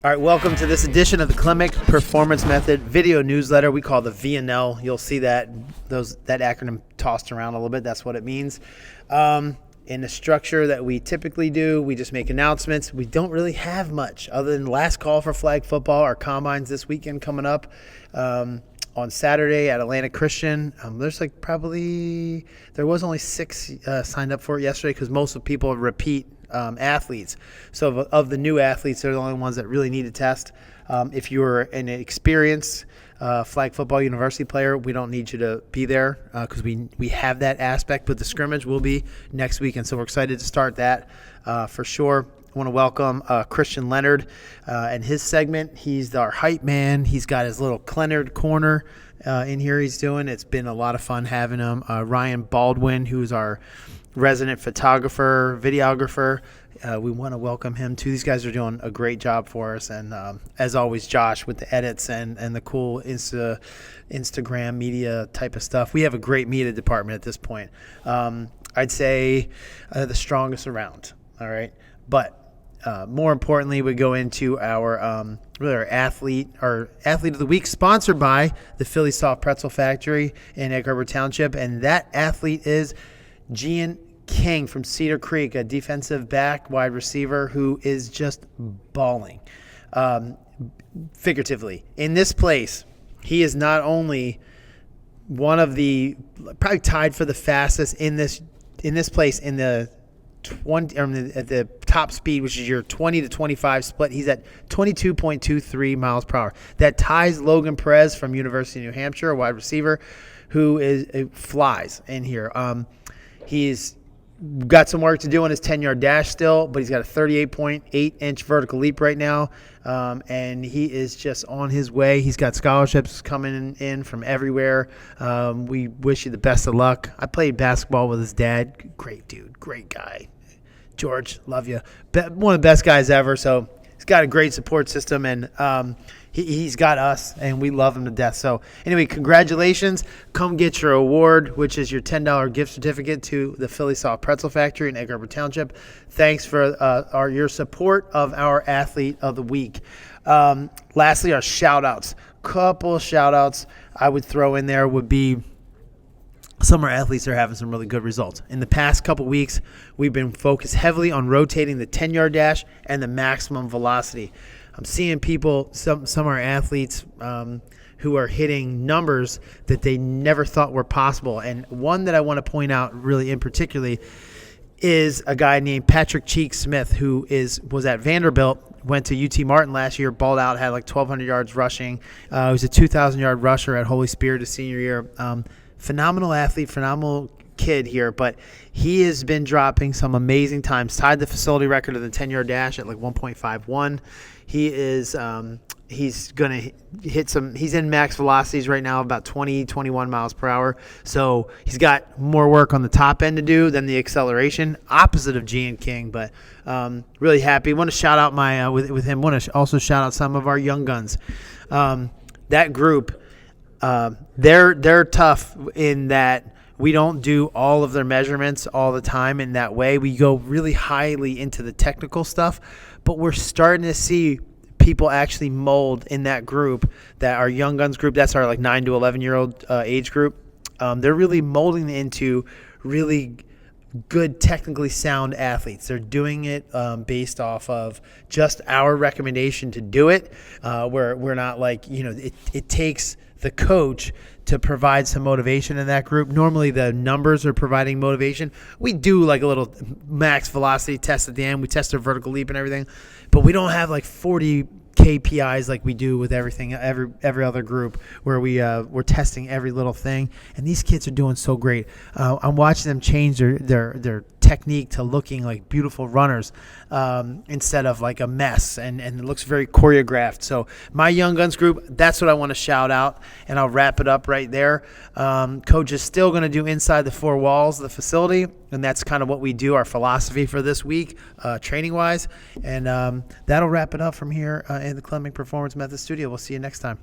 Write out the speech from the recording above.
All right, welcome to this edition of the Clinic Performance Method video newsletter. We call the VNL. You'll see that acronym tossed around a little bit. That's what it means. In the structure that we typically do, we just make announcements. We don't really have much other than last call for flag football. Our combines this weekend coming up on Saturday at Atlanta Christian. There was only 6 signed up for it yesterday because most of the people repeat athletes. So of the new athletes, they're the only ones that really need to test. If you're an experienced flag football university player, we don't need you to be there because we have that aspect, but the scrimmage will be next week, and so we're excited to start that for sure. I want to welcome Christian Leonard and his segment. He's our hype man. He's got his little Leonard corner in here he's doing. It's been a lot of fun having him. Ryan Baldwin, who's our resident photographer, videographer. We want to welcome him too. These guys are doing a great job for us. And as always, Josh with the edits and the cool Instagram media type of stuff. We have a great media department at this point. I'd say the strongest around. All right. But more importantly, we go into our athlete of the week, sponsored by the Philly Soft Pretzel Factory in Egg Harbor Township. And that athlete is Gian King from Cedar Creek, a defensive back wide receiver who is just balling. Figuratively, in this place, he is not only one of the probably tied for the fastest in this place in the 20 at the top speed, which is your 20 to 25 split. He's at 22.23 miles per hour. That ties Logan Perez from University of New Hampshire, a wide receiver who flies in here. He's got some work to do on his 10-yard dash still, but he's got a 38.8-inch vertical leap right now, and he is just on his way. He's got scholarships coming in from everywhere. We wish you the best of luck. I played basketball with his dad. Great dude, great guy. George, love you. One of the best guys ever, so he's got a great support system, and he's got us, and we love him to death. So anyway, congratulations. Come get your award, which is your $10 gift certificate to the Philly Soft Pretzel Factory in Egg Harbor Township. Thanks for your support of our athlete of the week. Lastly, our shout-outs. Couple shout-outs I would throw in there would be some of our athletes are having some really good results. In the past couple weeks, we've been focused heavily on rotating the 10-yard dash and the maximum velocity. I'm seeing people, some of our athletes who are hitting numbers that they never thought were possible. And one that I want to point out really in particularly is a guy named Patrick Cheek Smith, who was at Vanderbilt, went to UT Martin last year, balled out, had like 1,200 yards rushing. He was a 2,000-yard rusher at Holy Spirit his senior year. Phenomenal athlete, phenomenal kid here, but he has been dropping some amazing times. Tied the facility record of the 10-yard dash at like 1.51. He is he's going to hit he's in max velocities right now, about 21 miles per hour. So he's got more work on the top end to do than the acceleration, opposite of Gian King, but really happy. Want to shout out with him. Want to also shout out some of our young guns. That group, they're tough in that we don't do all of their measurements all the time in that way. We go really highly into the technical stuff, but we're starting to see people actually mold in that group, that our young guns group, that's our like 9 to 11-year-old age group. They're really molding into really good, technically sound athletes. They're doing it based off of just our recommendation to do it. We're not like, it takes the coach to provide some motivation in that group. Normally the numbers are providing motivation. We do like a little max velocity test at the end. We test their vertical leap and everything, but we don't have like 40 KPIs like we do with everything, every other group where we're testing every little thing. And these kids are doing so great. I'm watching them change their technique to looking like beautiful runners instead of like a mess, and it looks very choreographed. So my Young Guns group, that's what I want to shout out, and I'll wrap it up right there. Coach is still going to do inside the 4 walls of the facility, and that's kind of what we do, our philosophy for this week, training-wise. And that'll wrap it up from here in the Clinic Performance Method Studio. We'll see you next time.